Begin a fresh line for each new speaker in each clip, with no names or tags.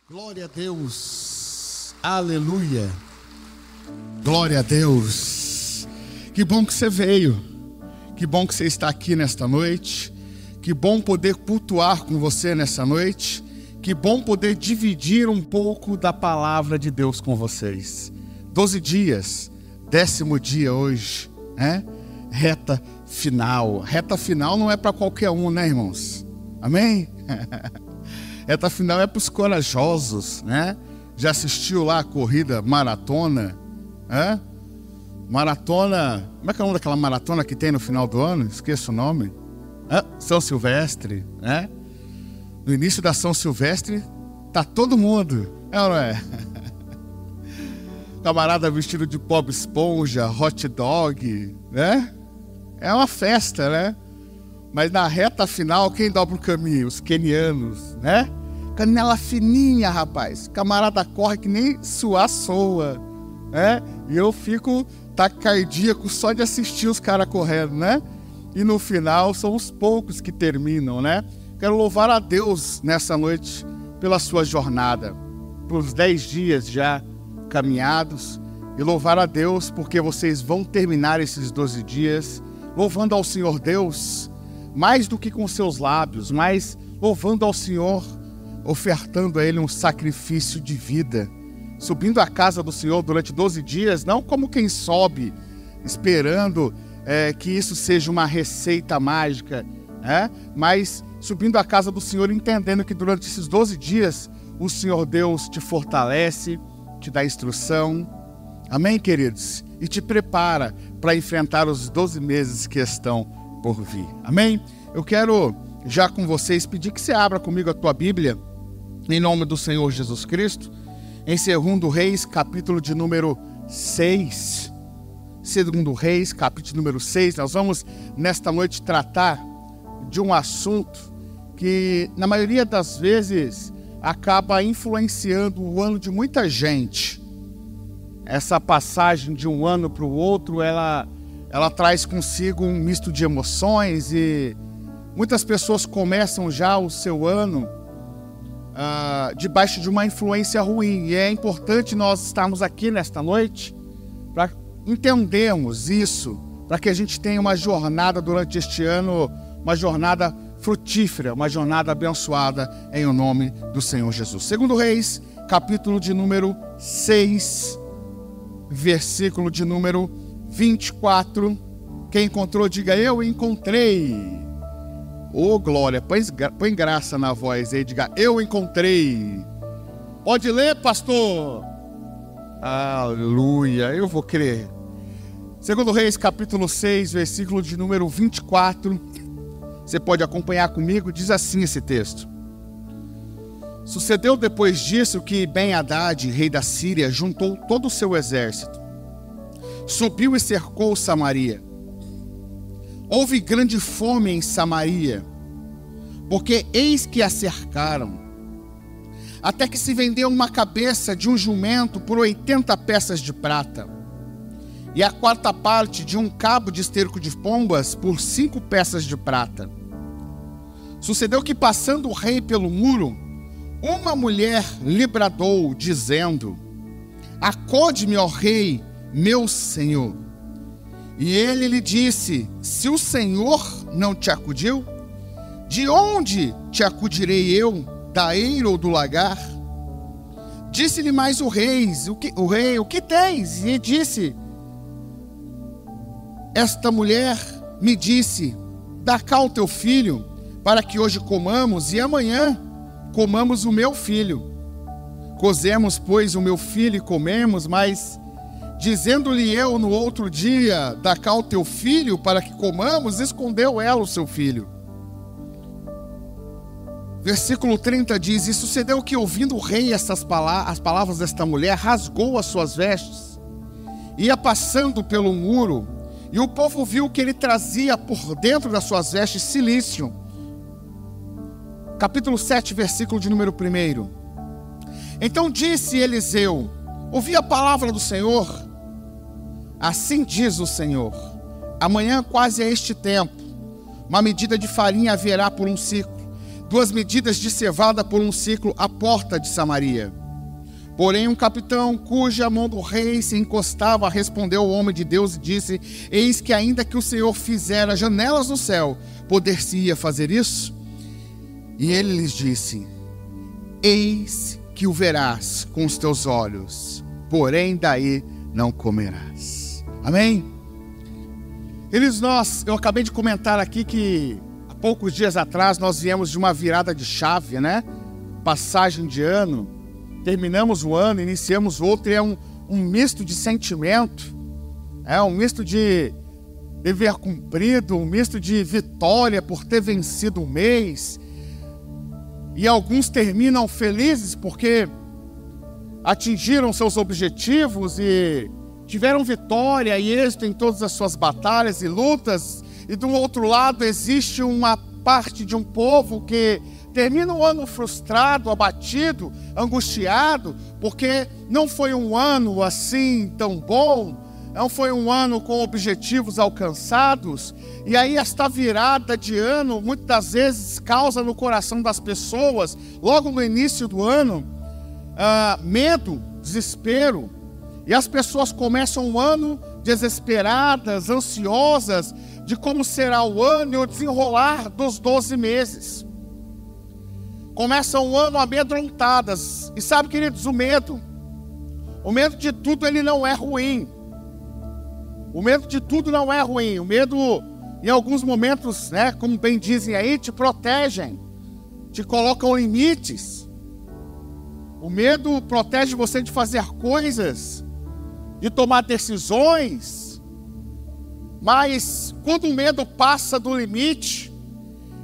Glória a Deus, aleluia, glória a Deus. Que bom que você veio, que bom que você está aqui nesta noite, que bom poder cultuar com você nessa noite, que bom poder dividir um pouco da palavra de Deus com vocês. 12 dias, 10º dia hoje, né? Reta final não é para qualquer um, né, irmãos? Amém? Reta final é para os corajosos, né? Já assistiu lá a corrida maratona? Maratona, como é que é o nome daquela maratona que tem no final do ano? Esqueço o nome. São Silvestre, né? No início da São Silvestre, tá todo mundo, é ou não é? Camarada vestido de Bob Esponja, hot dog, né? É uma festa, né? Mas na reta final, quem dobra o caminho? Os quenianos, né? Canela fininha, rapaz. Camarada corre que nem suar soa, né? E eu fico taquicardíaco só de assistir os caras correndo, né? E no final são os poucos que terminam, né? Quero louvar a Deus nessa noite pela sua jornada, pelos 10 dias já caminhados, e louvar a Deus porque vocês vão terminar esses 12 dias louvando ao Senhor Deus, mais do que com seus lábios, mas louvando ao Senhor, ofertando a Ele um sacrifício de vida, subindo à casa do Senhor durante 12 dias, não como quem sobe, esperando que isso seja uma receita mágica, mas subindo à casa do Senhor, entendendo que durante esses 12 dias, o Senhor Deus te fortalece, te dá instrução, amém, queridos? E te prepara para enfrentar os 12 meses que estão por vir, amém? Eu quero já com vocês pedir que você abra comigo a tua Bíblia, em nome do Senhor Jesus Cristo, em 2 Reis, capítulo de número 6. 2 Reis, capítulo número 6, nós vamos nesta noite tratar de um assunto que na maioria das vezes acaba influenciando o ano de muita gente. Essa passagem de um ano para o outro, ela traz consigo um misto de emoções e muitas pessoas começam já o seu ano debaixo de uma influência ruim. E é importante nós estarmos aqui nesta noite para entendermos isso, para que a gente tenha uma jornada durante este ano, uma jornada frutífera, uma jornada abençoada em o nome do Senhor Jesus. 2 Reis, capítulo de número 6, versículo de número 24. Quem encontrou, diga: eu encontrei. Ô, glória, põe graça na voz aí, diga: eu encontrei. Pode ler, pastor? Aleluia, eu vou crer. 2 Reis, capítulo 6, versículo de número 24. Você pode acompanhar comigo, diz assim esse texto. Sucedeu depois disso que Ben-Hadad, rei da Síria, juntou todo o seu exército. Subiu e cercou Samaria. Houve grande fome em Samaria, porque eis que a cercaram, até que se vendeu uma cabeça de um jumento por 80 peças de prata, e a 4ª parte de um cabo de esterco de pombas por 5 peças de prata. Sucedeu que, passando o rei pelo muro, uma mulher lhe bradou, dizendo: acode-me, ó rei, meu senhor. E ele lhe disse: se o Senhor não te acudiu, de onde te acudirei eu, da eira ou do lagar? Disse-lhe mais o rei: o que tens? E disse: esta mulher me disse: dá cá o teu filho, para que hoje comamos e amanhã comamos o meu filho. Cozemos, pois, o meu filho e comemos, mas dizendo-lhe eu no outro dia: dá cá o teu filho para que comamos, escondeu ela o seu filho. Versículo 30 diz: e sucedeu que, ouvindo o rei as palavras desta mulher, rasgou as suas vestes, ia passando pelo muro, e o povo viu que ele trazia por dentro das suas vestes cilício. Capítulo 7, versículo de número 1. Então disse Eliseu: ouvi a palavra do Senhor. Assim diz o Senhor: amanhã, quase a este tempo, uma medida de farinha haverá por um ciclo. 2 medidas de cevada por um ciclo à porta de Samaria. Porém, um capitão, cuja mão do rei se encostava, respondeu ao homem de Deus e disse: eis que ainda que o Senhor fizera janelas no céu, poder-se-ia fazer isso? E ele lhes disse: eis que o verás com os teus olhos, porém daí não comerás. Amém? Eu acabei de comentar aqui que há poucos dias atrás nós viemos de uma virada de chave, né? Passagem de ano. Terminamos o ano, iniciamos o outro, e é um misto de sentimento, é um misto de dever cumprido, um misto de vitória por ter vencido o mês. E alguns terminam felizes porque atingiram seus objetivos e tiveram vitória e êxito em todas as suas batalhas e lutas. E do outro lado existe uma parte de um povo que termina o ano frustrado, abatido, angustiado, porque não foi um ano assim tão bom, não foi um ano com objetivos alcançados. E aí esta virada de ano, muitas das vezes, causa no coração das pessoas, logo no início do ano, medo, desespero. E as pessoas começam o ano desesperadas, ansiosas, de como será o ano e o desenrolar dos 12 meses. Começam o ano amedrontadas. E sabe, queridos, o medo de tudo, ele não é ruim. O medo de tudo não é ruim. O medo, em alguns momentos, né, como bem dizem aí, te protegem, te colocam limites. O medo protege você de fazer coisas, de tomar decisões. Mas quando o medo passa do limite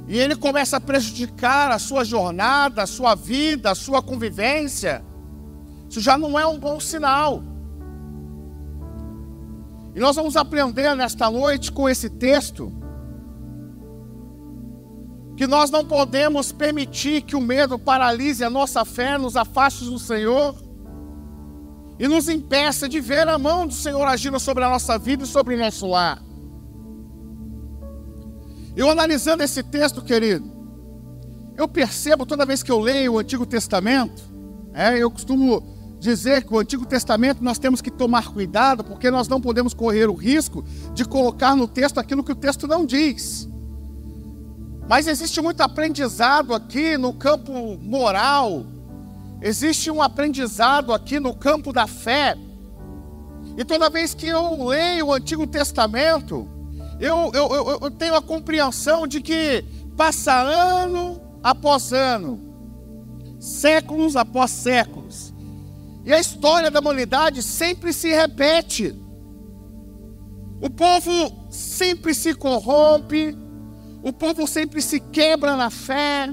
e ele começa a prejudicar a sua jornada, a sua vida, a sua convivência, isso já não é um bom sinal. E nós vamos aprender nesta noite com esse texto que nós não podemos permitir que o medo paralise a nossa fé, nos afaste do Senhor e nos impeça de ver a mão do Senhor agindo sobre a nossa vida e sobre nosso lar. Eu analisando esse texto, querido, eu percebo toda vez que eu leio o Antigo Testamento, eu costumo dizer que o Antigo Testamento nós temos que tomar cuidado, porque nós não podemos correr o risco de colocar no texto aquilo que o texto não diz. Mas existe muito aprendizado aqui no campo moral, existe um aprendizado aqui no campo da fé. E toda vez que eu leio o Antigo Testamento, eu tenho a compreensão de que passa ano após ano, séculos após séculos, e a história da humanidade sempre se repete. O povo sempre se corrompe, o povo sempre se quebra na fé,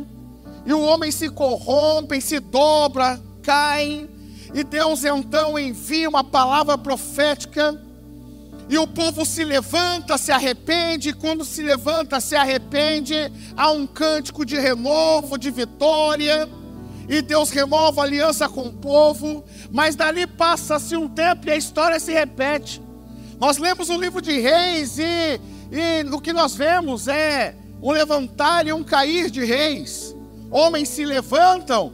e o homem se corrompe, se dobra, cai, e Deus então envia uma palavra profética, e o povo se levanta, se arrepende, e quando se levanta, se arrepende, há um cântico de renovo, de vitória, e Deus renova a aliança com o povo. Mas dali passa-se um tempo e a história se repete. Nós lemos o livro de Reis e o que nós vemos é um levantar e um cair de reis. Homens se levantam,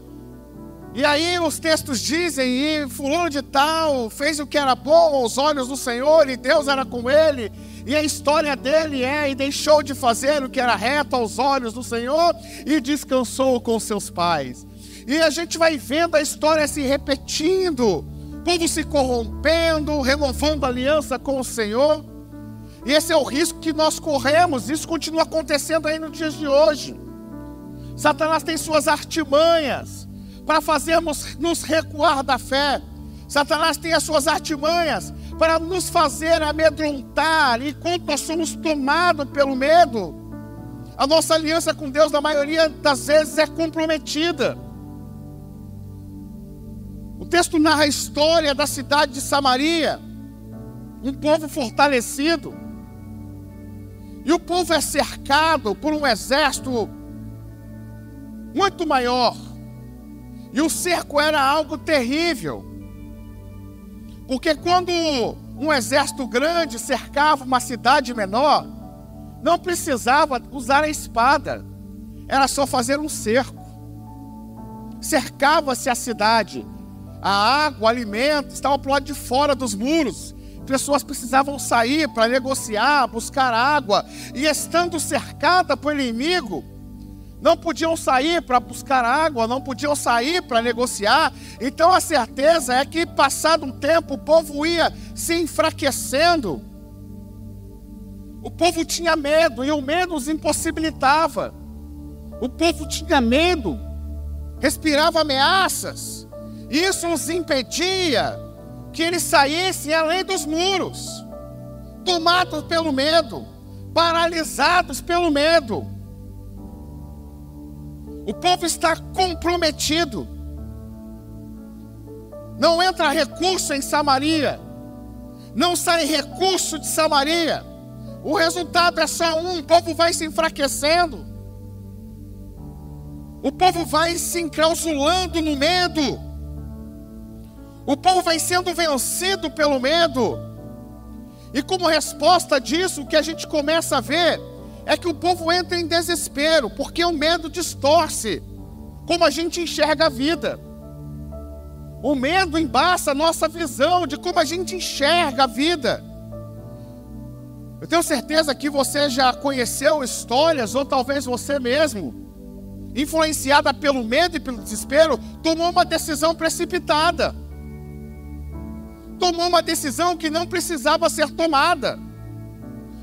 e aí os textos dizem, e fulano de tal fez o que era bom aos olhos do Senhor, e Deus era com ele, e a história dele e deixou de fazer o que era reto aos olhos do Senhor, e descansou com seus pais. E a gente vai vendo a história se repetindo, o povo se corrompendo, renovando a aliança com o Senhor, e esse é o risco que nós corremos. Isso continua acontecendo aí nos dias de hoje. Satanás tem suas artimanhas para fazermos nos recuar da fé. Satanás tem as suas artimanhas para nos fazer amedrontar, e quando nós somos tomados pelo medo, a nossa aliança com Deus, na maioria das vezes, é comprometida. O texto narra a história da cidade de Samaria, um povo fortalecido, e o povo é cercado por um exército muito maior, e o cerco era algo terrível, porque quando um exército grande cercava uma cidade menor, não precisava usar a espada, era só fazer um cerco. Cercava-se a cidade. A água, o alimento estavam para o lado de fora dos muros. Pessoas precisavam sair para negociar, buscar água. E estando cercada pelo inimigo, não podiam sair para buscar água, não podiam sair para negociar. Então a certeza é que, passado um tempo, o povo ia se enfraquecendo. O povo tinha medo e o medo os impossibilitava. O povo tinha medo, respirava ameaças. Isso os impedia que eles saíssem além dos muros, tomados pelo medo, paralisados pelo medo. O povo está comprometido. Não entra recurso em Samaria, não sai recurso de Samaria. O resultado é só um: o povo vai se enfraquecendo, o povo vai se enclausulando no medo, o povo vai sendo vencido pelo medo. E como resposta disso, o que a gente começa a ver é que o povo entra em desespero, porque o medo distorce como a gente enxerga a vida. O medo embaça a nossa visão de como a gente enxerga a vida. Eu tenho certeza que você já conheceu histórias, ou talvez você mesmo, influenciada pelo medo e pelo desespero, tomou uma decisão precipitada. Tomou uma decisão que não precisava ser tomada.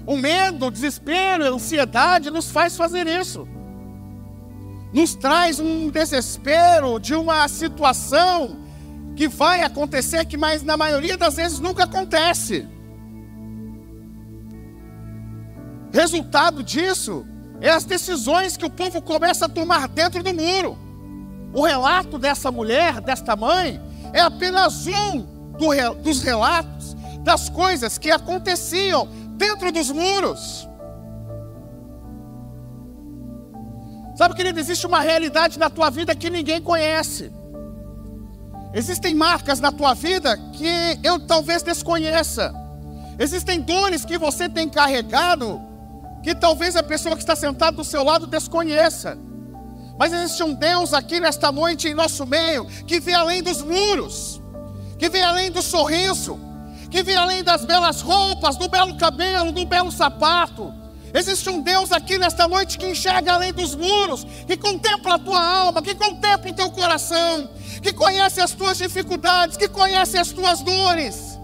O medo, o desespero, a ansiedade nos faz fazer isso. Nos traz um desespero de uma situação que vai acontecer, mas na maioria das vezes nunca acontece. Resultado disso é as decisões que o povo começa a tomar dentro do muro. O relato dessa mulher, desta mãe, é apenas um dos relatos das coisas que aconteciam dentro dos muros. Sabe, querido, existe uma realidade na tua vida que ninguém conhece. Existem marcas na tua vida que eu talvez desconheça. Existem dores que você tem carregado que talvez a pessoa que está sentada do seu lado desconheça. Mas existe um Deus aqui nesta noite em nosso meio que vê além dos muros, que vê além do sorriso, que vê além das belas roupas, do belo cabelo, do belo sapato. Existe um Deus aqui nesta noite que enxerga além dos muros, que contempla a tua alma, que contempla o teu coração, que conhece as tuas dificuldades, que conhece as tuas dores.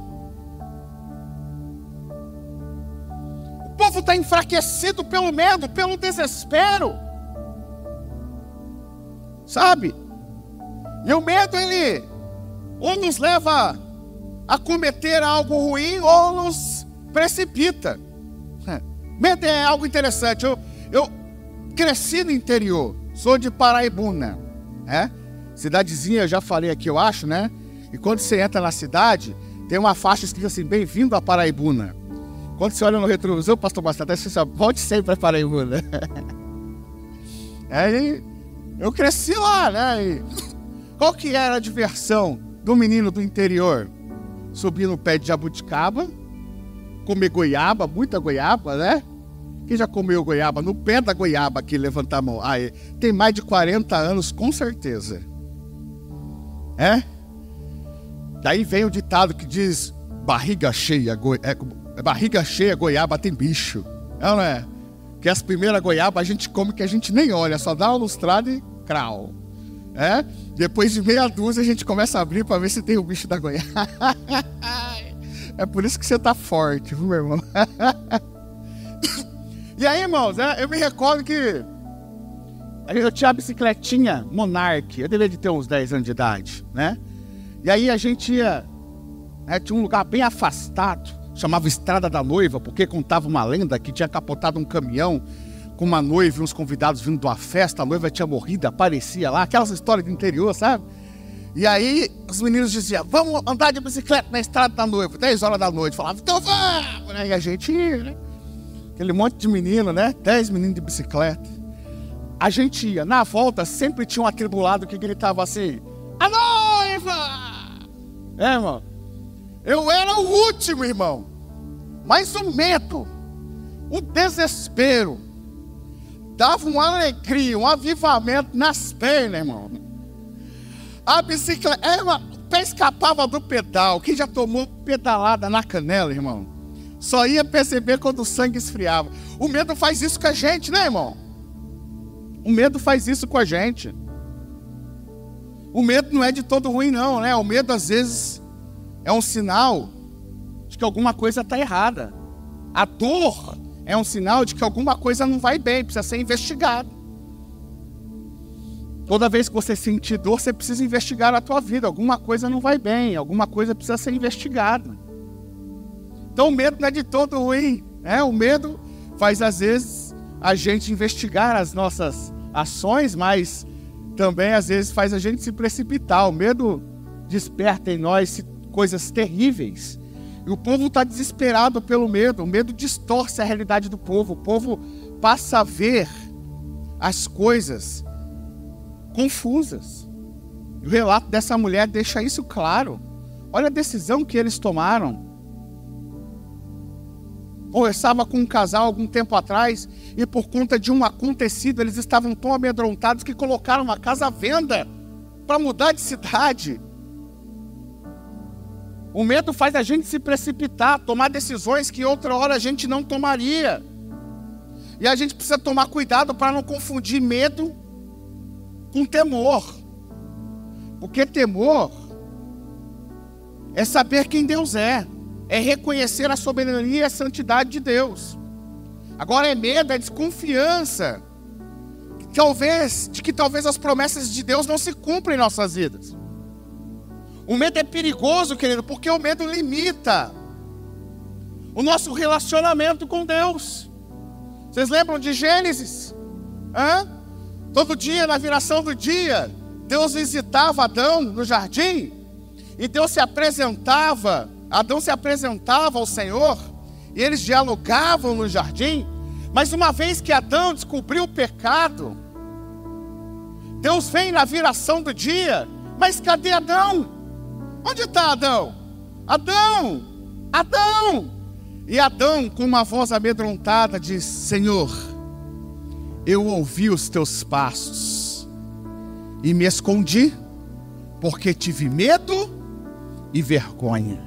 O povo está enfraquecido pelo medo, pelo desespero, sabe? E o medo, ele ou nos leva a cometer algo ruim, ou nos precipita. Medo é algo interessante. Eu cresci no interior, sou de Paraibuna, cidadezinha, eu já falei aqui, eu acho, né? E quando você entra na cidade, tem uma faixa escrita assim: bem-vindo a Paraibuna. Quando você olha no retrovisor, pastor Bastante, você sabe, volte sempre para Paraibuna. Aí eu cresci lá, né? E qual que era a diversão do menino do interior? Subir no pé de jabuticaba, comer goiaba, muita goiaba, né? Quem já comeu goiaba? No pé da goiaba aqui, levanta a mão. Aí, tem mais de 40 anos, com certeza. Daí vem o ditado que diz: barriga cheia, barriga cheia, goiaba tem bicho. Não é? Que as primeiras goiabas a gente come que a gente nem olha, só dá uma lustrada e crau. Depois de meia dúzia a gente começa a abrir para ver se tem o bicho da goiaba. É por isso que você tá forte, viu, meu irmão? E aí, irmãos, eu me recordo que eu tinha a bicicletinha Monarch, eu devia de ter uns 10 anos de idade, né? E aí a gente ia, tinha um lugar bem afastado, chamava Estrada da Noiva, porque contava uma lenda que tinha capotado um caminhão com uma noiva e uns convidados vindo de uma festa, a noiva tinha morrido, aparecia lá, aquelas histórias do interior, sabe? E aí os meninos diziam: vamos andar de bicicleta na Estrada da Noiva, 10 horas da noite. Falava: então vamos, né? E a gente ia, né? Aquele monte de menino, né? 10 meninos de bicicleta. A gente ia, na volta sempre tinha um atribulado que gritava assim: a noiva! Irmão, eu era o último, irmão. Mas o medo, o desespero, dava uma alegria, um avivamento nas pernas, irmão. A bicicleta, o pé escapava do pedal. Quem já tomou pedalada na canela, irmão, só ia perceber quando o sangue esfriava. O medo faz isso com a gente, né, irmão? O medo faz isso com a gente. O medo não é de todo ruim, não, né? O medo, às vezes, é um sinal de que alguma coisa está errada. A dor é um sinal de que alguma coisa não vai bem, precisa ser investigado. Toda vez que você sentir dor, você precisa investigar a tua vida. Alguma coisa não vai bem, alguma coisa precisa ser investigada. Então o medo não é de todo ruim, né? O medo faz, às vezes, a gente investigar as nossas ações, mas também, às vezes, faz a gente se precipitar. O medo desperta em nós coisas terríveis. E o povo está desesperado pelo medo. O medo distorce a realidade do povo. O povo passa a ver as coisas confusas. E o relato dessa mulher deixa isso claro. Olha a decisão que eles tomaram. Conversava com um casal algum tempo atrás e por conta de um acontecido eles estavam tão amedrontados que colocaram uma casa à venda para mudar de cidade. O medo faz a gente se precipitar, tomar decisões que outra hora a gente não tomaria. E a gente precisa tomar cuidado para não confundir medo com temor. Porque temor é saber quem Deus é reconhecer a soberania e a santidade de Deus. Agora é medo, é desconfiança de que talvez as promessas de Deus não se cumprem em nossas vidas. O medo é perigoso, querido, porque o medo limita o nosso relacionamento com Deus. Vocês lembram de Gênesis? Todo dia, na viração do dia, Deus visitava Adão no jardim e Adão se apresentava ao Senhor e eles dialogavam no jardim. Mas uma vez que Adão descobriu o pecado, Deus vem na viração do dia. Mas cadê Adão? Onde está Adão? Adão! Adão! E Adão, com uma voz amedrontada, diz: Senhor, eu ouvi os teus passos e me escondi, porque tive medo e vergonha.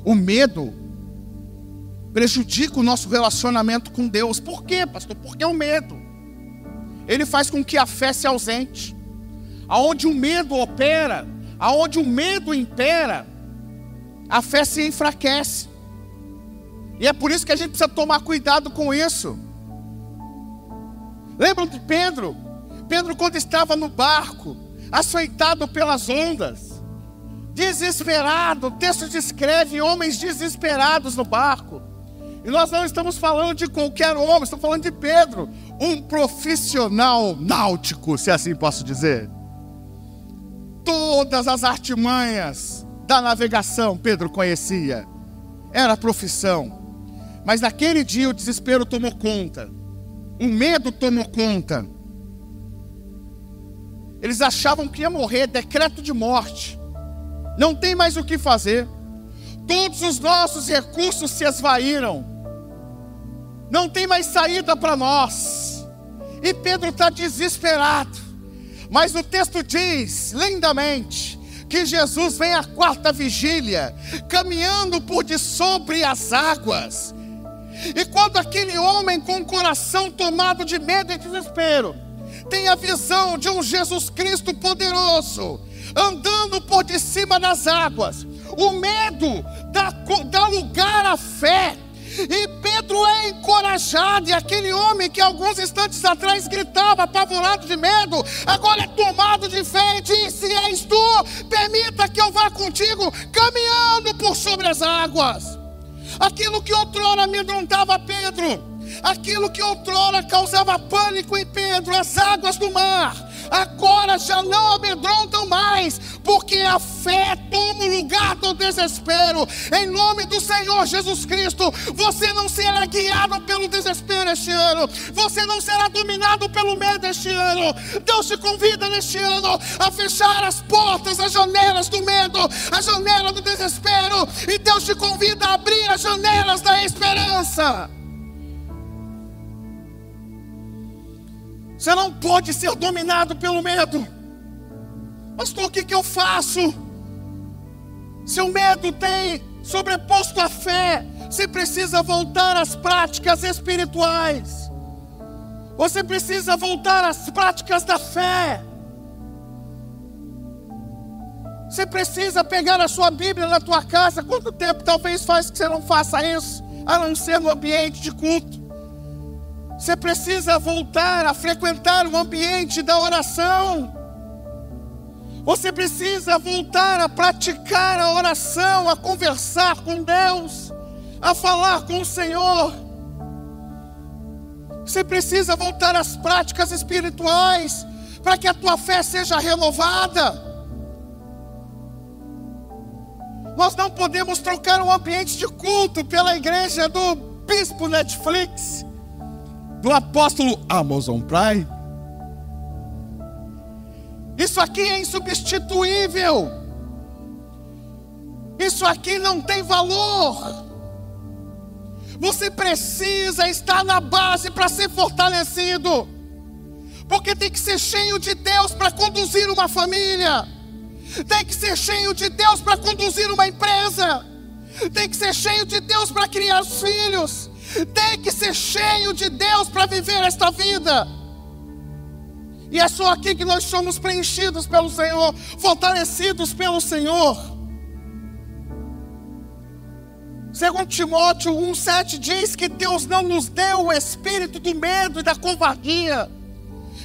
O medo prejudica o nosso relacionamento com Deus. Por quê, pastor? Porque o medo, ele faz com que a fé se ausente. Aonde o medo opera, aonde o medo impera, a fé se enfraquece. E é por isso que a gente precisa tomar cuidado com isso. Lembram de Pedro? Pedro, quando estava no barco, açoitado pelas ondas, desesperado, o texto descreve homens desesperados no barco. E nós não estamos falando de qualquer homem, estamos falando de Pedro, um profissional náutico, se assim posso dizer. Todas as artimanhas da navegação Pedro conhecia, era a profissão. Mas naquele dia o desespero tomou conta, o medo tomou conta. Eles achavam que ia morrer, decreto de morte, não tem mais o que fazer. Todos os nossos recursos se esvaíram, não tem mais saída para nós. E Pedro está desesperado. Mas o texto diz, lindamente, que Jesus vem à quarta vigília, caminhando por de sobre as águas. E quando aquele homem com o coração tomado de medo e desespero tem a visão de um Jesus Cristo poderoso, andando por de cima das águas, o medo dá lugar à fé. E Pedro é encorajado, e aquele homem que alguns instantes atrás gritava apavorado de medo, agora é tomado de fé e diz: se és tu, permita que eu vá contigo, caminhando por sobre as águas. Aquilo que outrora amedrontava Pedro, aquilo que outrora causava pânico em Pedro, as águas do mar, agora já não amedrontam mais, porque a fé toma o lugar do desespero. Em nome do Senhor Jesus Cristo, você não será guiado pelo desespero este ano, você não será dominado pelo medo este ano. Deus te convida neste ano a fechar as portas, as janelas do medo, a janela do desespero, e Deus te convida a abrir as janelas da esperança. Você não pode ser dominado pelo medo. Pastor, o que eu faço? Se o medo tem sobreposto a fé, você precisa voltar às práticas espirituais. Você precisa voltar às práticas da fé. Você precisa pegar a sua Bíblia na tua casa. Quanto tempo talvez faz que você não faça isso, a não ser no ambiente de culto? Você precisa voltar a frequentar o ambiente da oração. Você precisa voltar a praticar a oração, a conversar com Deus, a falar com o Senhor. Você precisa voltar às práticas espirituais para que a tua fé seja renovada. Nós não podemos trocar um ambiente de culto pela igreja do bispo Netflix, do apóstolo Amazon Prime. Isso aqui é insubstituível. Isso aqui não tem valor. Você precisa estar na base para ser fortalecido, porque tem que ser cheio de Deus para conduzir uma família, tem que ser cheio de Deus para conduzir uma empresa, tem que ser cheio de Deus para criar os filhos, tem que ser cheio de Deus para viver esta vida. E é só aqui que nós somos preenchidos pelo Senhor, fortalecidos pelo Senhor. 2 Timóteo 1,7 diz que Deus não nos deu o espírito do medo e da covardia.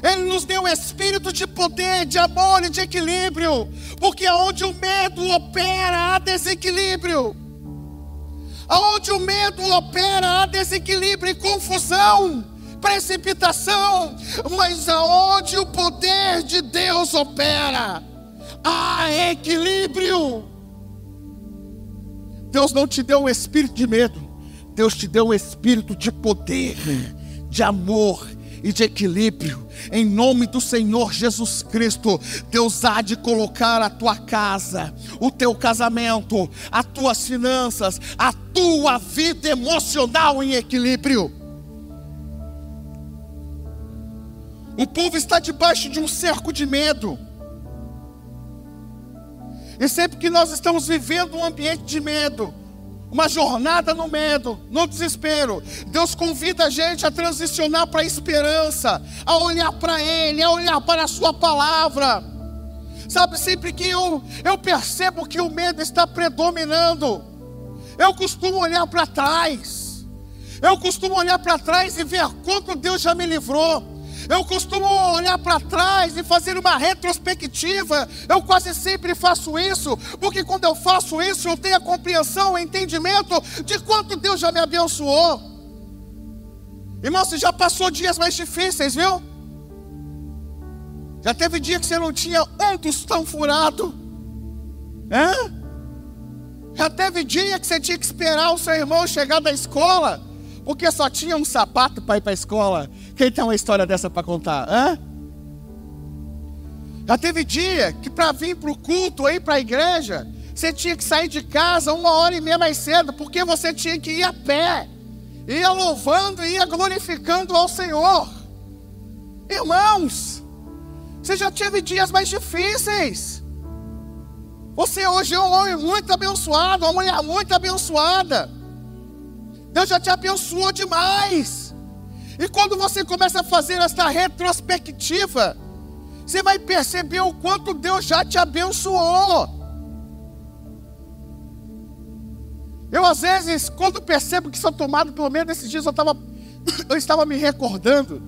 Ele nos deu o espírito de poder, de amor e de equilíbrio. Porque onde o medo opera, há desequilíbrio. Onde o medo opera, há desequilíbrio e confusão, precipitação. Mas aonde o poder de Deus opera, há equilíbrio. Deus não te deu um espírito de medo, Deus te deu um espírito de poder, de amor e de equilíbrio. Em nome do Senhor Jesus Cristo, Deus há de colocar a tua casa, o teu casamento, as tuas finanças, a tua vida emocional em equilíbrio. O povo está debaixo de um cerco de medo. E sempre que nós estamos vivendo um ambiente de medo, uma jornada no medo, no desespero, Deus convida a gente a transicionar para a esperança, a olhar para Ele, a olhar para a Sua palavra. Sabe, sempre que eu percebo que o medo está predominando, eu costumo olhar para trás. Eu costumo olhar para trás e ver quanto Deus já me livrou. Eu costumo olhar para trás e fazer uma retrospectiva. Eu quase sempre faço isso, porque quando eu faço isso, eu tenho a compreensão, o entendimento de quanto Deus já me abençoou. Irmão, você já passou dias mais difíceis, viu? Já teve dia que você não tinha um tostão furado? Já teve dia que você tinha que esperar o seu irmão chegar da escola, porque só tinha um sapato para ir para a escola? Quem tem uma história dessa para contar? Já teve dia que para vir para o culto, ou ir para a igreja, você tinha que sair de casa 1h30 mais cedo, porque você tinha que ir a pé. Ia louvando e ia glorificando ao Senhor. Irmãos, você já teve dias mais difíceis. Você hoje é um homem muito abençoado, uma mulher muito abençoada. Deus já te abençoou demais. E quando você começa a fazer essa retrospectiva, você vai perceber o quanto Deus já te abençoou. Eu às vezes, quando percebo que sou tomado pelo medo, esses dias eu estava me recordando,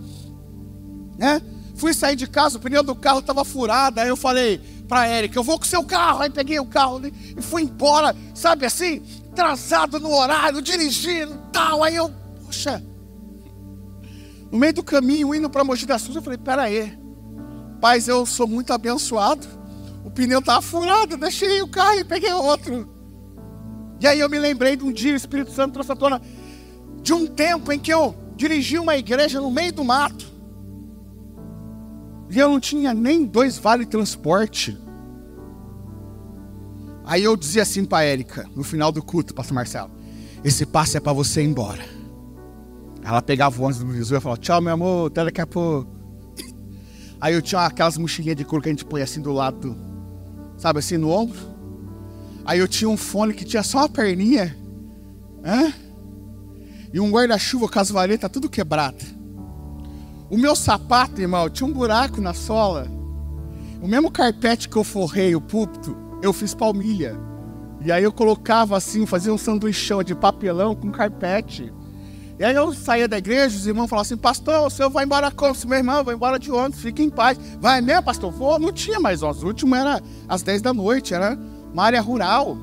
né? Fui sair de casa, o pneu do carro estava furado. Aí eu falei para a Érica, eu vou com o seu carro. Aí peguei o carro e fui embora, sabe assim, atrasado no horário, dirigindo e tal. Aí eu, poxa, no meio do caminho, indo para Mogi das Cruzes, eu falei, peraí, paz, eu sou muito abençoado. O pneu estava furado, eu deixei o carro e peguei outro. E aí eu me lembrei de um dia, o Espírito Santo trouxe à tona, de um tempo em que eu dirigi uma igreja no meio do mato. E eu não tinha nem 2 vale transporte. Aí eu dizia assim para a Érica, no final do culto, pastor Marcelo, esse passe é para você ir embora. Ela pegava o ônibus do visu e falava, tchau meu amor, até daqui a pouco. Aí eu tinha aquelas mochilinhas de couro que a gente põe assim do lado, sabe, assim no ombro. Aí eu tinha um fone que tinha só uma perninha, e um guarda-chuva com as varetas tudo quebrado. O meu sapato, irmão, tinha um buraco na sola. O mesmo carpete que eu forrei o púlpito, eu fiz palmilha. E aí eu colocava assim, fazia um sanduichão de papelão com carpete. E aí eu saía da igreja, os irmãos falavam assim: pastor, o senhor vai embora como? Meu irmão, vou embora de ônibus, fique em paz. Vai mesmo, pastor? Vou. Não tinha mais ônibus, o último era às 10 da noite, era uma área rural.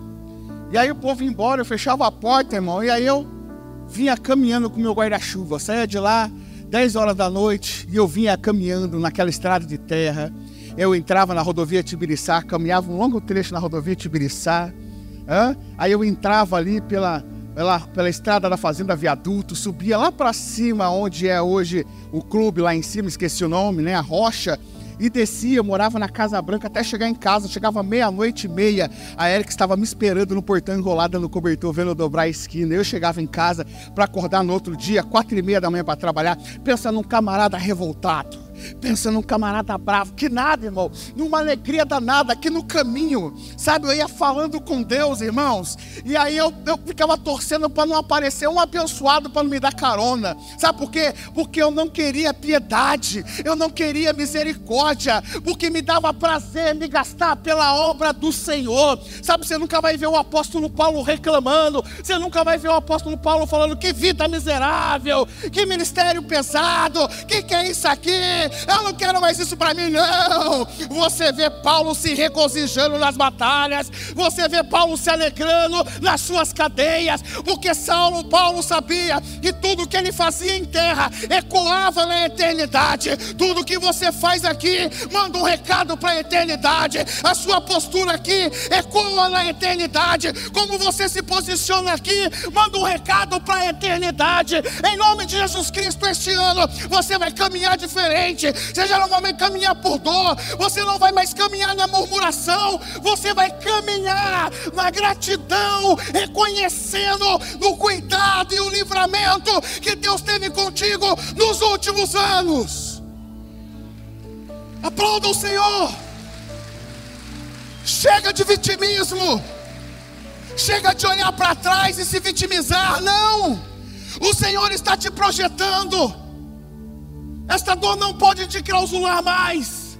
E aí o povo ia embora, eu fechava a porta, irmão, e aí eu vinha caminhando com o meu guarda-chuva. Eu saía de lá 10 horas da noite e eu vinha caminhando naquela estrada de terra. Eu entrava na rodovia Tibiriçá, caminhava um longo trecho na rodovia Tibiriçá. Aí eu entrava ali pela estrada da Fazenda Viaduto, subia lá para cima, onde é hoje o clube, lá em cima, esqueci o nome, né, a Rocha, e descia, eu morava na Casa Branca até chegar em casa. Chegava 00:30, a Érica estava me esperando no portão, enrolada no cobertor, vendo eu dobrar a esquina. Eu chegava em casa para acordar no outro dia, 4:30 da manhã para trabalhar. Pensa num camarada revoltado, pensa num camarada bravo, que nada, irmão, numa alegria danada, aqui no caminho, sabe, eu ia falando com Deus, irmãos, e aí eu ficava torcendo para não aparecer um abençoado para não me dar carona. Sabe por quê? Porque eu não queria piedade, eu não queria misericórdia, porque me dava prazer me gastar pela obra do Senhor. Sabe, você nunca vai ver o apóstolo Paulo reclamando, você nunca vai ver o apóstolo Paulo falando: que vida miserável, que ministério pesado, que é isso aqui? Eu não quero mais isso para mim, não. Você vê Paulo se regozijando nas batalhas, você vê Paulo se alegrando nas suas cadeias, porque Paulo sabia que tudo que ele fazia em terra ecoava na eternidade. Tudo que você faz aqui manda um recado para a eternidade. A sua postura aqui ecoa na eternidade. Como você se posiciona aqui manda um recado para a eternidade. Em nome de Jesus Cristo, este ano você vai caminhar diferente. Você já não vai mais caminhar por dor, você não vai mais caminhar na murmuração, você vai caminhar na gratidão, reconhecendo o cuidado e o livramento que Deus teve contigo nos últimos anos. Aplauda o Senhor. Chega de vitimismo, chega de olhar para trás e se vitimizar. Não, o Senhor está te projetando. Esta dor não pode te clausurar mais,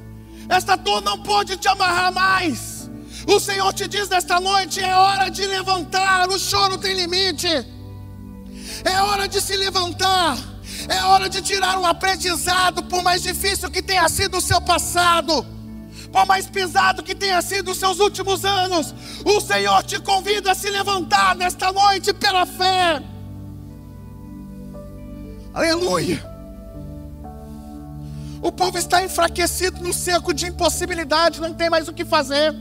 esta dor não pode te amarrar mais. O Senhor te diz nesta noite: é hora de levantar. O choro tem limite, é hora de se levantar, é hora de tirar um aprendizado. Por mais difícil que tenha sido o seu passado, por mais pesado que tenha sido os seus últimos anos, o Senhor te convida a se levantar nesta noite pela fé. Aleluia. O povo está enfraquecido no cerco de impossibilidade, não tem mais o que fazer.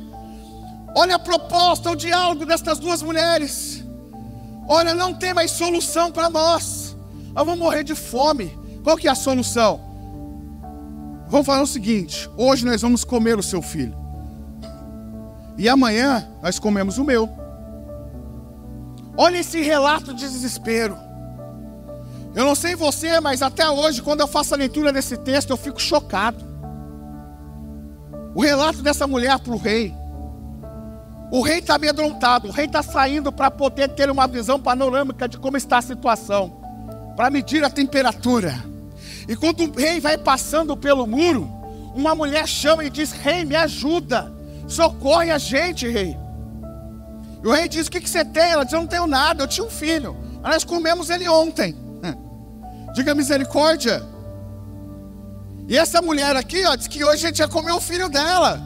Olha a proposta, o diálogo destas duas mulheres. Olha, não tem mais solução para nós. Nós vamos morrer de fome. Qual que é a solução? Vamos fazer o seguinte: hoje nós vamos comer o seu filho, e amanhã nós comemos o meu. Olha esse relato de desespero. Eu não sei você, mas até hoje, quando eu faço a leitura desse texto, eu fico chocado. O relato dessa mulher para o rei. O rei está amedrontado, o rei está saindo para poder ter uma visão panorâmica de como está a situação, para medir a temperatura. E quando o rei vai passando pelo muro, uma mulher chama e diz: rei, me ajuda, socorre a gente, rei. E o rei diz: o que você tem? Ela diz: eu não tenho nada, eu tinha um filho, mas nós comemos ele ontem. Diga misericórdia. E essa mulher aqui, ó, diz que hoje a gente ia comer o filho dela.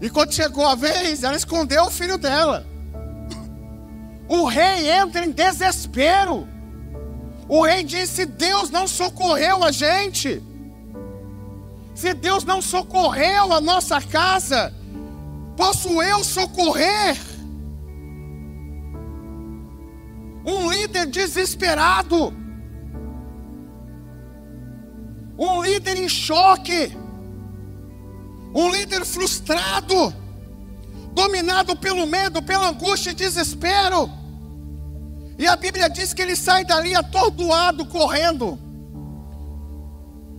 E quando chegou a vez, ela escondeu o filho dela. O rei entra em desespero. O rei diz: se Deus não socorreu a gente, se Deus não socorreu a nossa casa, posso eu socorrer? Um líder desesperado, um líder em choque, um líder frustrado, dominado pelo medo, pela angústia e desespero. E a Bíblia diz que ele sai dali atordoado, correndo.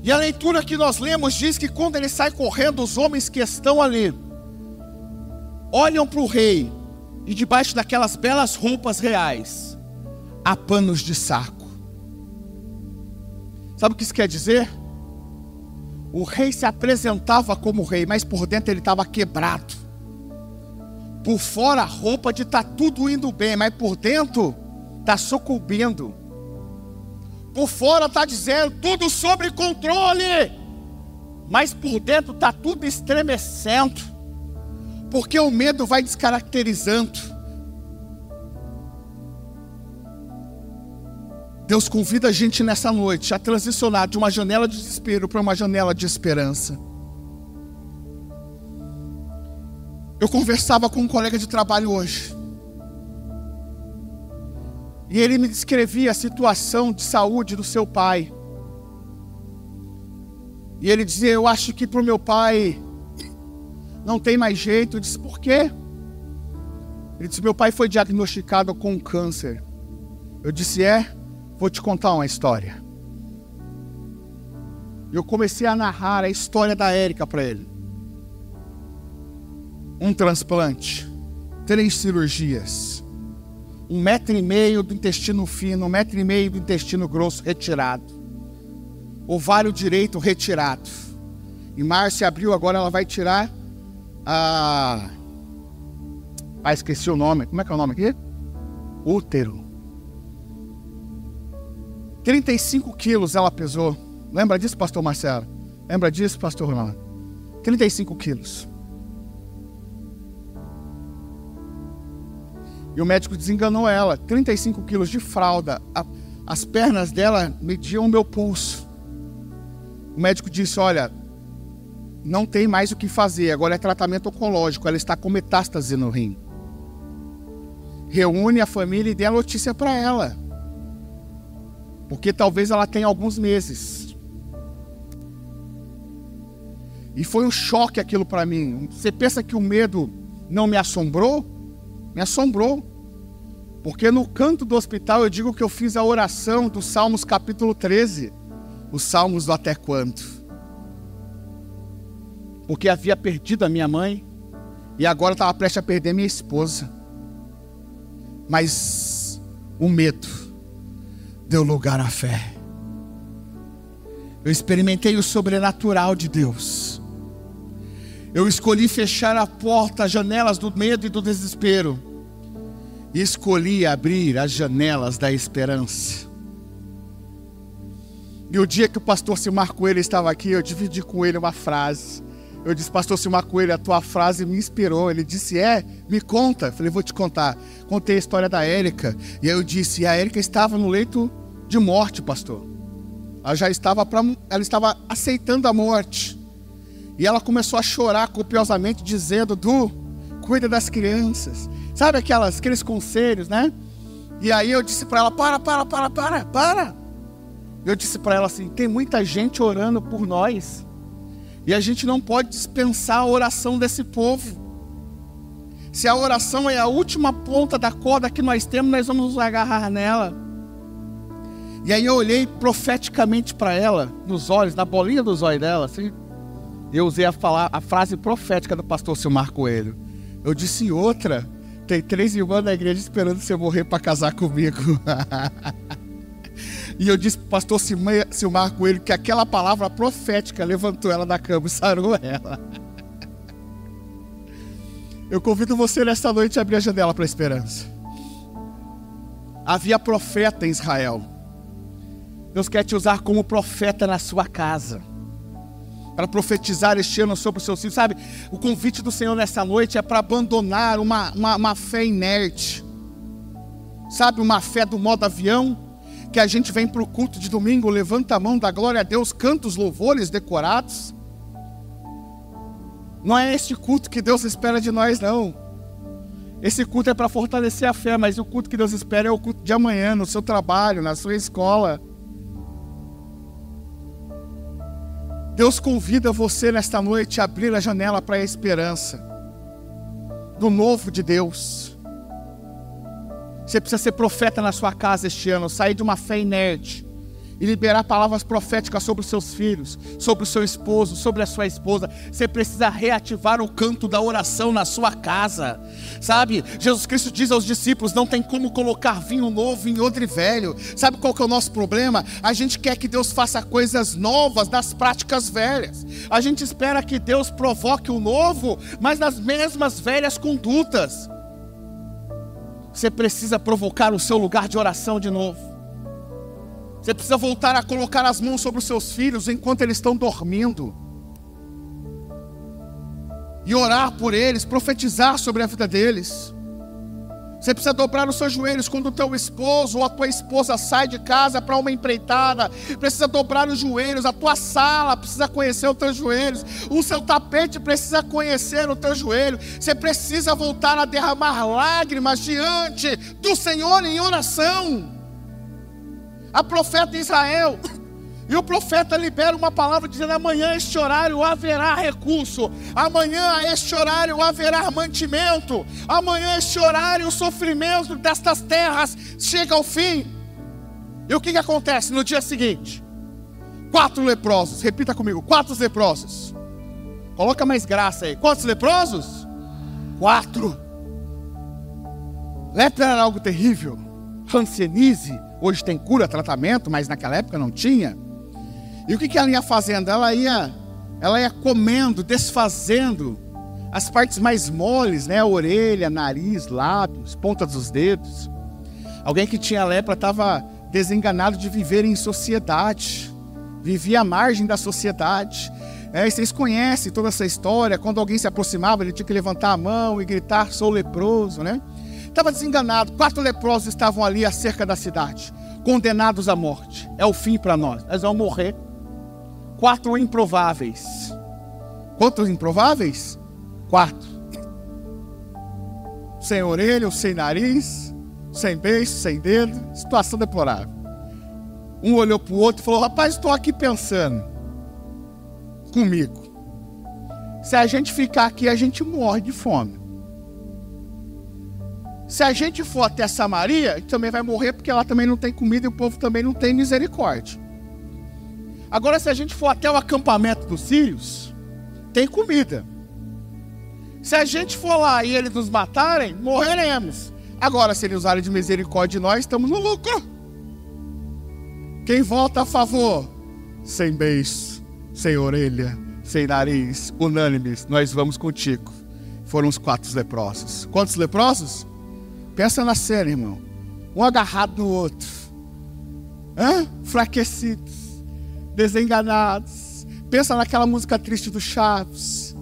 E a leitura que nós lemos diz que quando ele sai correndo, os homens que estão ali olham para o rei, e debaixo daquelas belas roupas reais há panos de saco. Sabe o que isso quer dizer? O rei se apresentava como rei, mas por dentro ele estava quebrado. Por fora a roupa de estar tudo indo bem, mas por dentro está sucumbindo. Por fora está dizendo tudo sob controle, mas por dentro está tudo estremecendo, porque o medo vai descaracterizando. Deus convida a gente nessa noite a transicionar de uma janela de desespero para uma janela de esperança. Eu conversava com um colega de trabalho hoje, e ele me descrevia a situação de saúde do seu pai. E ele dizia: eu acho que para o meu pai não tem mais jeito. Eu disse: por quê? Ele disse: meu pai foi diagnosticado com um câncer. Eu disse: vou te contar uma história. Eu comecei a narrar a história da Érica para ele. Um transplante, 3 cirurgias, 1,5 metro do intestino fino, 1,5 metro do intestino grosso retirado, ovário direito retirado. Em março e abril agora ela vai tirar esqueci o nome. Como é que é o nome aqui? Útero. 35 quilos ela pesou. Lembra disso, pastor Marcelo? Lembra disso, pastor Ronaldo? 35 quilos. E o médico desenganou ela. 35 quilos de fralda. As pernas dela mediam o meu pulso. O médico disse: olha, não tem mais o que fazer, agora é tratamento oncológico. Ela está com metástase no rim. Reúne a família e dê a notícia para ela, porque talvez ela tenha alguns meses. E foi um choque aquilo para mim. Você pensa que o medo não me assombrou? Me assombrou. Porque no canto do hospital eu digo que eu fiz a oração do Salmos capítulo 13. Os Salmos do até quando. Porque havia perdido a minha mãe e agora estava prestes a perder minha esposa. Mas o medo deu lugar à fé. Eu experimentei o sobrenatural de Deus. Eu escolhi fechar a porta, as janelas do medo e do desespero, e escolhi abrir as janelas da esperança. E o dia que o pastor Silmar Coelho estava aqui, eu dividi com ele uma frase. Eu disse: pastor Silmar Coelho, a tua frase me inspirou. Ele disse: me conta. Eu falei: vou te contar. Contei a história da Érica. E aí eu disse: e a Érica estava no leito de morte, pastor. Ela estava aceitando a morte. E ela começou a chorar copiosamente, dizendo: cuida das crianças. Sabe aqueles conselhos, né? E aí eu disse para ela: para. Eu disse para ela assim: tem muita gente orando por nós. E a gente não pode dispensar a oração desse povo. Se a oração é a última ponta da corda que nós temos, nós vamos nos agarrar nela. E aí eu olhei profeticamente para ela, nos olhos, na bolinha dos olhos dela, assim. Eu usei a frase profética do pastor Silmar Coelho. Eu disse: outra, tem 3 irmãs da igreja esperando você morrer para casar comigo. E eu disse para o pastor Silmar Coelho que aquela palavra profética levantou ela da cama e sarou ela. Eu convido você nesta noite a abrir a janela para a esperança. Havia profeta em Israel. Deus quer te usar como profeta na sua casa, para profetizar este ano sobre os seus filhos. Sabe, o convite do Senhor nessa noite é para abandonar uma fé inerte. Sabe, uma fé do modo avião, que a gente vem para o culto de domingo, levanta a mão, dá glória a Deus, canta os louvores decorados. Não é este culto que Deus espera de nós, não. Esse culto é para fortalecer a fé, mas o culto que Deus espera é o culto de amanhã, no seu trabalho, na sua escola. Deus convida você nesta noite a abrir a janela para a esperança do novo de Deus. Você precisa ser profeta na sua casa este ano, sair de uma fé inerte e liberar palavras proféticas sobre os seus filhos, sobre o seu esposo, sobre a sua esposa. Você precisa reativar o canto da oração na sua casa, sabe? Jesus Cristo diz aos discípulos: não tem como colocar vinho novo em odre velho. Sabe qual que é o nosso problema? A gente quer que Deus faça coisas novas das práticas velhas. A gente espera que Deus provoque o novo, mas nas mesmas velhas condutas. Você precisa provocar o seu lugar de oração de novo. Você precisa voltar a colocar as mãos sobre os seus filhos enquanto eles estão dormindo. E orar por eles, profetizar sobre a vida deles. Você precisa dobrar os seus joelhos quando o teu esposo ou a tua esposa sai de casa para uma empreitada. Precisa dobrar os joelhos, a tua sala precisa conhecer os teus joelhos. O seu tapete precisa conhecer o teu joelho. Você precisa voltar a derramar lágrimas diante do Senhor em oração. A profeta Israel, e o profeta libera uma palavra dizendo: amanhã a este horário haverá recurso, amanhã a este horário haverá mantimento, amanhã a este horário o sofrimento destas terras chega ao fim. E o que acontece no dia seguinte? 4 leprosos, repita comigo, 4 leprosos. Coloca mais graça aí. Quantos leprosos? 4. Lepra era algo terrível. Hanseníase, hoje tem cura, tratamento, mas naquela época não tinha. E o que ela ia fazendo? Ela ia comendo, desfazendo as partes mais moles, né? A orelha, nariz, lábios, pontas dos dedos. Alguém que tinha lepra estava desenganado de viver em sociedade, vivia à margem da sociedade. E vocês conhecem toda essa história. Quando alguém se aproximava, ele tinha que levantar a mão e gritar: sou leproso, né? Estava desenganado. 4 leprosos estavam ali acerca da cidade, condenados à morte. É o fim para nós, nós vamos morrer. 4 improváveis. Quantos improváveis? 4. Sem orelha, sem nariz, sem beiço, sem dedo. Situação deplorável. Um olhou para o outro e falou: rapaz, estou aqui pensando comigo. Se a gente ficar aqui, a gente morre de fome. Se a gente for até Samaria, a gente também vai morrer, porque lá também não tem comida e o povo também não tem misericórdia. Agora, se a gente for até o acampamento dos sírios, tem comida. Se a gente for lá e eles nos matarem, morreremos. Agora, se eles usarem de misericórdia de nós, estamos no lucro. Quem vota a favor? Sem beiço, sem orelha, sem nariz, unânimes, nós vamos contigo. Foram os 4 leprosos. Quantos leprosos? Pensa na cena, irmão. Um agarrado no outro. Enfraquecidos, desenganados. Pensa naquela música triste do Chaves.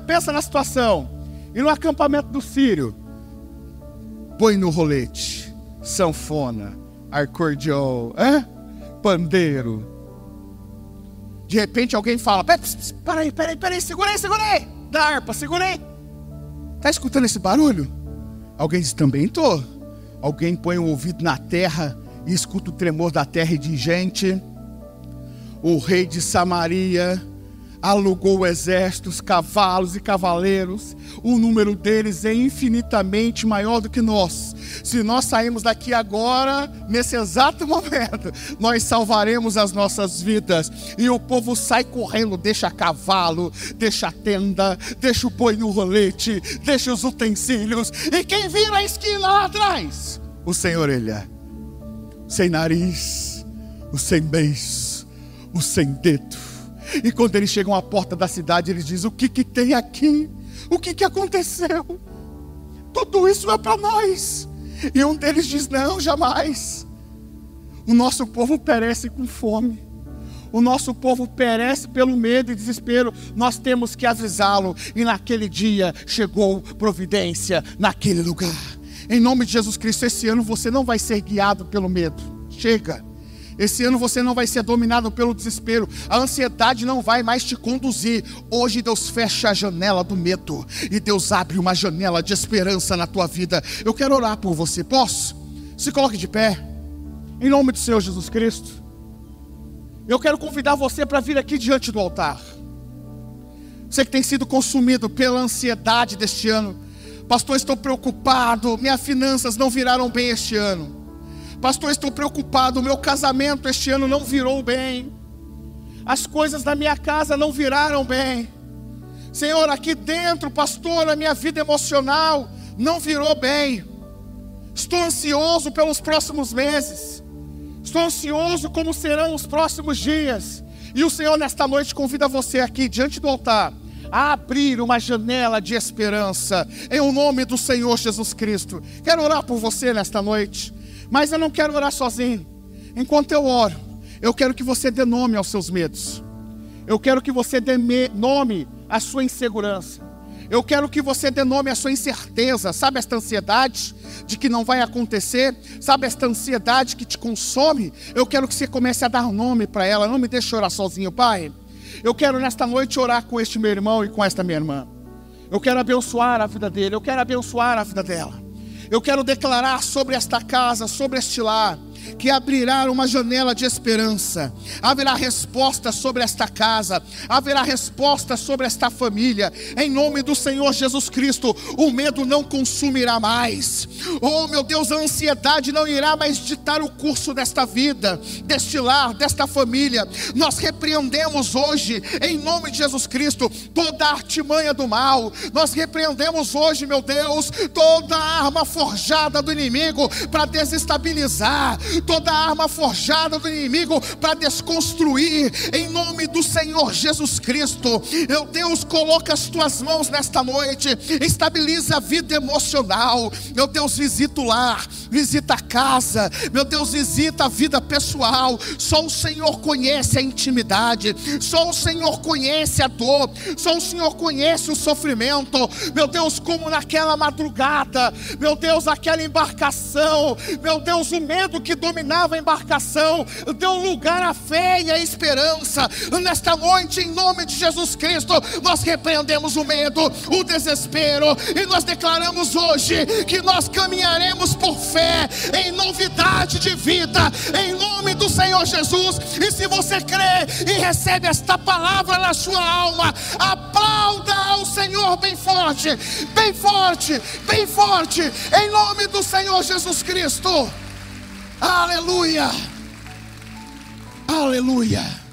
Pensa na situação. E no acampamento do sírio, põe no rolete, sanfona, acordeon, pandeiro. De repente alguém fala: peraí, segura aí. Da harpa, segura aí. Está escutando esse barulho? Alguém diz: também estou. Alguém põe o ouvido na terra e escuta o tremor da terra e diz: gente, o rei de Samaria alugou exércitos, cavalos e cavaleiros. O número deles é infinitamente maior do que nós. Se nós sairmos daqui agora, nesse exato momento, nós salvaremos as nossas vidas. E o povo sai correndo, deixa cavalo, deixa a tenda, deixa o boi no rolete, deixa os utensílios. E quem vira a esquina lá atrás? O sem orelha, sem nariz, o sem beiço, o sem dedo. E quando eles chegam à porta da cidade, eles dizem: o que tem aqui? O que aconteceu? Tudo isso é para nós. E um deles diz: não, jamais. O nosso povo perece com fome. O nosso povo perece pelo medo e desespero. Nós temos que avisá-lo. E naquele dia chegou providência naquele lugar. Em nome de Jesus Cristo, esse ano você não vai ser guiado pelo medo. Chega. Esse ano você não vai ser dominado pelo desespero. A ansiedade não vai mais te conduzir. Hoje Deus fecha a janela do medo e Deus abre uma janela de esperança na tua vida. Eu quero orar por você, posso? Se coloque de pé, em nome do Senhor Jesus Cristo. Eu quero convidar você para vir aqui diante do altar. Você que tem sido consumido pela ansiedade deste ano: pastor, estou preocupado, minhas finanças não viraram bem este ano. Pastor, estou preocupado, o meu casamento este ano não virou bem. As coisas da minha casa não viraram bem. Senhor, aqui dentro, pastor, a minha vida emocional não virou bem. Estou ansioso pelos próximos meses. Estou ansioso como serão os próximos dias. E o Senhor nesta noite convida você aqui diante do altar a abrir uma janela de esperança, em o nome do Senhor Jesus Cristo. Quero orar por você nesta noite, mas eu não quero orar sozinho. Enquanto eu oro, eu quero que você dê nome aos seus medos. Eu quero que você dê nome à sua insegurança. Eu quero que você dê nome à sua incerteza. Sabe esta ansiedade de que não vai acontecer? Sabe esta ansiedade que te consome? Eu quero que você comece a dar nome para ela. Não me deixe orar sozinho, Pai. Eu quero nesta noite orar com este meu irmão e com esta minha irmã. Eu quero abençoar a vida dele, eu quero abençoar a vida dela. Eu quero declarar sobre esta casa, sobre este lar, que abrirá uma janela de esperança. Haverá resposta sobre esta casa, haverá resposta sobre esta família. Em nome do Senhor Jesus Cristo, o medo não consumirá mais. Oh meu Deus, a ansiedade não irá mais ditar o curso desta vida, deste lar, desta família. Nós repreendemos hoje, em nome de Jesus Cristo, toda a artimanha do mal. Nós repreendemos hoje, meu Deus, toda a arma forjada do inimigo para desestabilizar, toda arma forjada do inimigo para desconstruir, em nome do Senhor Jesus Cristo. Meu Deus, coloca as tuas mãos nesta noite, estabiliza a vida emocional. Meu Deus, visita o lar, visita a casa. Meu Deus, visita a vida pessoal. Só o Senhor conhece a intimidade, só o Senhor conhece a dor, só o Senhor conhece o sofrimento. Meu Deus, como naquela madrugada, meu Deus, aquela embarcação, meu Deus, o medo que dominava a embarcação deu lugar à fé e à esperança. Nesta noite, em nome de Jesus Cristo, nós repreendemos o medo, o desespero, e nós declaramos hoje que nós caminharemos por fé em novidade de vida, em nome do Senhor Jesus. E se você crê e recebe esta palavra na sua alma, aplauda ao Senhor bem forte, bem forte, bem forte, em nome do Senhor Jesus Cristo. Aleluia, aleluia.